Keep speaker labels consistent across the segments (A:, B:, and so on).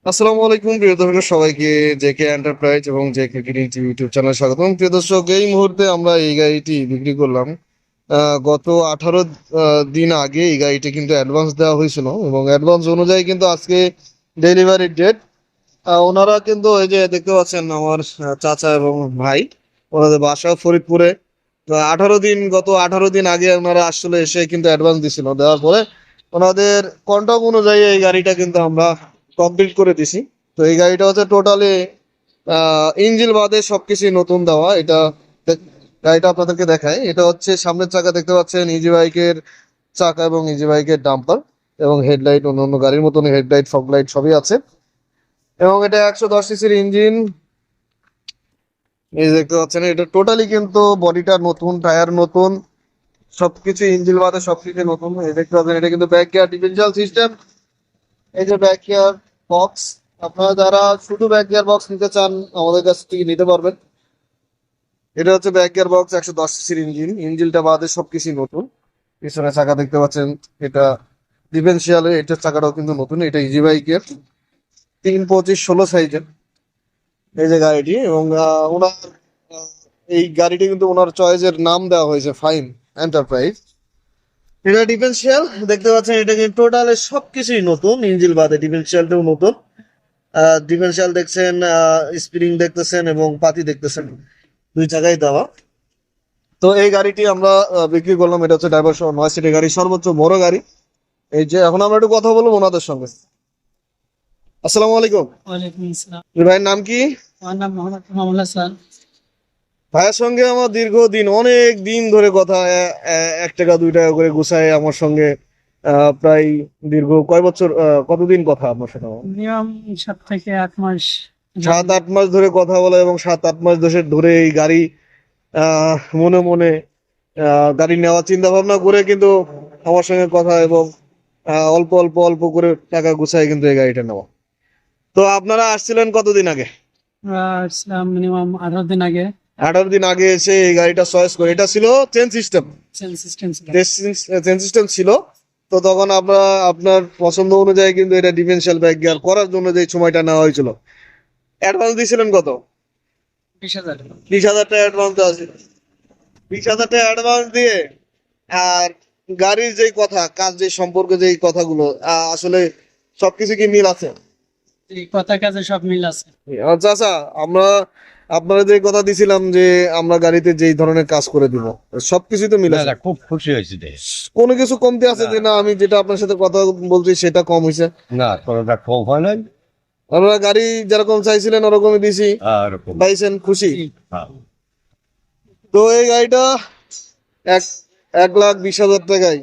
A: আসসালামু আলাইকুম প্রিয় দর্শক সবাইকে জেকে এন্টারপ্রাইজ এবং জেকে গ্রিন টিভি ইউটিউব চ্যানেলে স্বাগতম। প্রিয় দর্শক, এই মুহূর্তে আমরা এই গাড়িটি বিক্রি করলাম। গত 18 দিন আগে এই গাড়িটি কিন্তু অ্যাডভান্স দেওয়া হয়েছিল এবং অ্যাডভান্স অনুযায়ী কিন্তু আজকে ডেলিভারি ডেট। ওনারা কিন্তু এই যে দেখতে পাচ্ছেন আমার চাচা এবং ভাই, ওনাদের বাসা ফরিদপুরে। তো 18 দিন আগে ওনারা আসলে এসে কিন্তু অ্যাডভান্স দিছিল, দেওয়ার পরে ওনাদের কন্ট্রাক্ট অনুযায়ী এই গাড়িটা কিন্তু আমরা কমপ্লিট করে দিছি। তো এই গাড়িটা হচ্ছে টোটালি ইঞ্জিন বাদে সবকিছু নতুন দেওয়া। গাড়িটা আপনাদেরকে দেখায়। এটা হচ্ছে সামনের চাকা দেখতে পাচ্ছেন, ইজি বাইকের চাকা এবং ইজি বাইকের ডাম্পার এবং হেডলাইট অন্য গাড়ির মতন হেডলাইট ফগ লাইট সবই আছে। এবং এটা 110 সিসির ইঞ্জিন। এই যে দেখতে পাচ্ছেন, এটা টোটালি কিন্তু বডিটা নতুন, টায়ার নতুন, সবকিছু ইঞ্জিন বাদে সবকিছু নতুন। এই দেখতে পাচ্ছেন, এটা কিন্তু ব্যাক গিয়ার ডিফারেন্সিয়াল সিস্টেম। এই যে ব্যাক গিয়ার বক্স, আপনারা যারা শুধু ব্যাক গিয়ার বক্স নিতে চান আমাদের কাছ থেকে নিতে পারবেন। এটা হচ্ছে ব্যাক গিয়ার বক্স, 110 সিসির ইঞ্জিন। ইঞ্জিনটা বাদে সবকিছু নতুন। পিছনে চাকা দেখতে পাচ্ছেন, এটা ডিফারেন্সিয়াল, এটার চাকাটাও কিন্তু নতুন। এটা ইজি বাইকের 325/16 সাইজের এই যে গাড়িটি। এবং ওনার আহ, এই গাড়িটি কিন্তু ওনার চয়েসের নাম দেওয়া হয়েছে ফাইন এন্টারপ্রাইজ। এটা ডিফারেন্সিয়াল দেখতে পাচ্ছেন, এটা কিন্তু টোটালি সবকিছুই নতুন, ইঞ্জিন বাদে ডিফারেন্সিয়ালটাও নতুন। ডিফারেন্সিয়াল দেখছেন, স্প্রিং দেখতেছেন এবং পাতি দেখতেছেন, দুই জায়গায় দেওয়া। তো এই গাড়িটি আমরা বিক্রি করলাম। এটা হচ্ছে ড্রাইভার সহ 9 সিটের গাড়ি, সর্বোচ্চ বড় গাড়ি। এই যে এখন আমরা একটু কথা বলবো ওনাদের সঙ্গে। আসসালামু আলাইকুম।
B: ওয়ালাইকুম আসসালাম।
A: ভাইয়ের নাম কি?
B: আমার নাম মোহাম্মদ মামুন হাসান।
A: ভাইয়ের সঙ্গে আমার দীর্ঘদিন, অনেক দিন ধরে কথা। 1 টাকা 2 টাকা করে গুছায় আমার সঙ্গে প্রায় দীর্ঘ কয় বছর, কতদিন কথা আপনার সাথে আমার?
B: মিনিমাম 7 থেকে 8 মাস।
A: 7-8 মাস ধরে কথা বলা এবং 7-8 মাস ধরে এই গাড়ি মনে মনে গাড়ি নেওয়ার চিন্তা ভাবনা করে কিন্তু আমার সঙ্গে কথা এবং অল্প অল্প অল্প করে টাকা গুছায় কিন্তু এই গাড়িটা নেওয়া। তো আপনারা আসছিলেন কতদিন আগে?
B: আসলাম মিনিমাম 18 দিন আগে।
A: 18 দিন আগে এসে এই গাড়িটা চয়েস করে। এটা ছিল চেন সিস্টেম,
B: চেঞ্জ সিস্টেম ছিল।
A: চেন সিস্টেম ছিল। তো তখন আমরা আপনার পছন্দ অনুযায়ী কিন্তু এটা ডিফারেন্সিয়াল ব্যাক গিয়ার করার জন্য যে সময়টা নেওয়া হয়েছিল। অ্যাডভান্স দিয়েছিলেন কত?
B: 20,000।
A: 20,000 টাকা অ্যাডভান্স আছে। 20,000 টাকা অ্যাডভান্স দিয়ে আর গাড়ির যেই কথা, কাজ যে সম্পর্কে যেই কথাগুলো, আসলে সবকিছু কি মিল আছে?
B: এই কথা কাজে সব মিল আছে।
A: আচ্ছা আচ্ছা, আমরা আপনারা যে কথা দিছিলাম যে আমরা গাড়িতে যেই ধরনের কাজ করে দিব, সবকিছু তো মিল
C: না
A: আছে।
C: না, খুব খুশি হয়েছি রে।
A: কোনো কিছু কমতি আছে যে না আমি যেটা আপনার সাথে কথা বলছি সেটা কম হয়েছে?
C: না, কোনোটা কম হয় নাই।
A: আপনারা গাড়ি যেরকম চাইছিলেন ওরকমই দিছি,
C: এরকম।
A: পাইছেন, খুশি?
C: হ্যাঁ।
A: তো এই গাড়িটা এক 1,20,000 টাকায়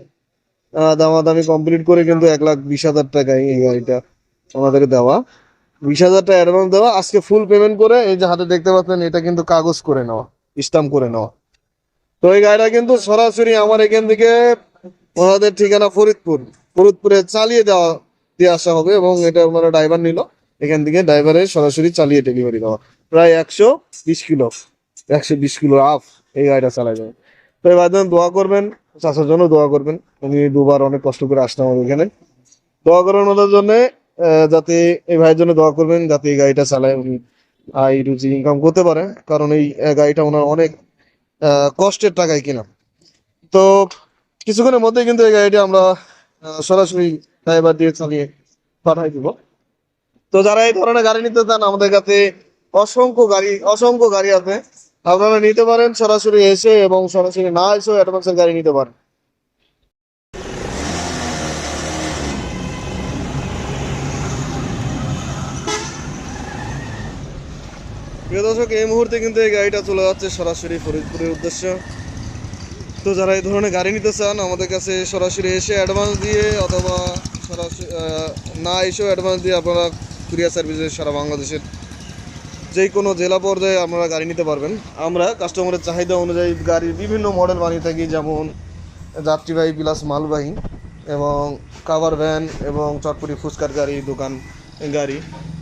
A: দামাদামি কমপ্লিট করে কিন্তু 1,20,000 টাকায় এই গাড়িটা আমাদের দেওয়া। 20,000 টাকা অ্যাডভান্স দেওয়া, আজকে ফুল পেমেন্ট করে এই যে হাতে দেখতে পাচ্ছেন এটা কিন্তু কাগজ করে নেওয়া, স্টাম্প করে নেওয়া। তো এই গাড়িটা কিন্তু সরাসরি আমার এখান থেকে ওনাদের ঠিকানা ফরিদপুরে চালিয়ে দিয়ে আসা হবে এবং এটা ওনারা ড্রাইভার নিল এখান থেকে, ড্রাইভারের সরাসরি চালিয়ে ডেলিভারি দেওয়া। প্রায় 120 কিলো, 120 কিলো আপ এই গাড়িটা চালাই যাবে। তো এই ভাইজান দোয়া করবেন, চাচার জন্য দোয়া করবেন। উনি দুবার অনেক কষ্ট করে আসলাম আমার এখানে। দোয়া করেন ওনার জন্য, যাতে এই ভাইয়ের জন্য দোয়া করবেন যাতে এই গাড়িটা চালায় উনি আয় রুজি ইনকাম করতে পারে। কারণ এই গাড়িটা ওনার অনেক কষ্টের টাকায় কিনা। তো কিছুক্ষণের মধ্যে কিন্তু এই গাড়িটা আমরা সরাসরি ড্রাইভার দিয়ে চালিয়ে পাঠাই দিব। তো যারা এই ধরনের গাড়ি নিতে চান আমাদের কাছে অসংখ্য গাড়ি আছে, আপনারা নিতে পারেন সরাসরি এসে, এবং সরাসরি না এসেও অ্যাডভান্সের গাড়ি নিতে পারেন। প্রিয় দর্শক, এই মুহূর্তে কিন্তু এই গাড়িটা চলে যাচ্ছে সরাসরি ফরিদপুরের উদ্দেশ্যে। তো যারা এই ধরনের গাড়ি নিতে চান আমাদের কাছে সরাসরি এসে অ্যাডভান্স দিয়ে, অথবা সরাসরি না এসেও অ্যাডভান্স দিয়ে আপনারা কুরিয়ার সার্ভিসে সারা বাংলাদেশের যে কোনো জেলা পর্যায়ে আপনারা গাড়ি নিতে পারবেন। আমরা কাস্টমারের চাহিদা অনুযায়ী গাড়ির বিভিন্ন মডেল বানিয়ে থাকি, যেমন যাত্রীবাহী প্লাস মালবাহী এবং কাভার ভ্যান এবং চটপটি ফুচকার গাড়ি, দোকান গাড়ি,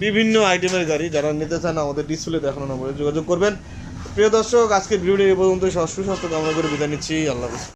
A: বিভিন্ন আইটেমের গাড়ি। যারা নিতে চান আমাদের ডিসপ্লে দেখানো নম্বরে যোগাযোগ করবেন। প্রিয় দর্শক, আজকের ভিডিওটি এই পর্যন্ত। সুস্বাস্থ্য কামনা করে বিদায় নিচ্ছি। আল্লাহ হাফেজ।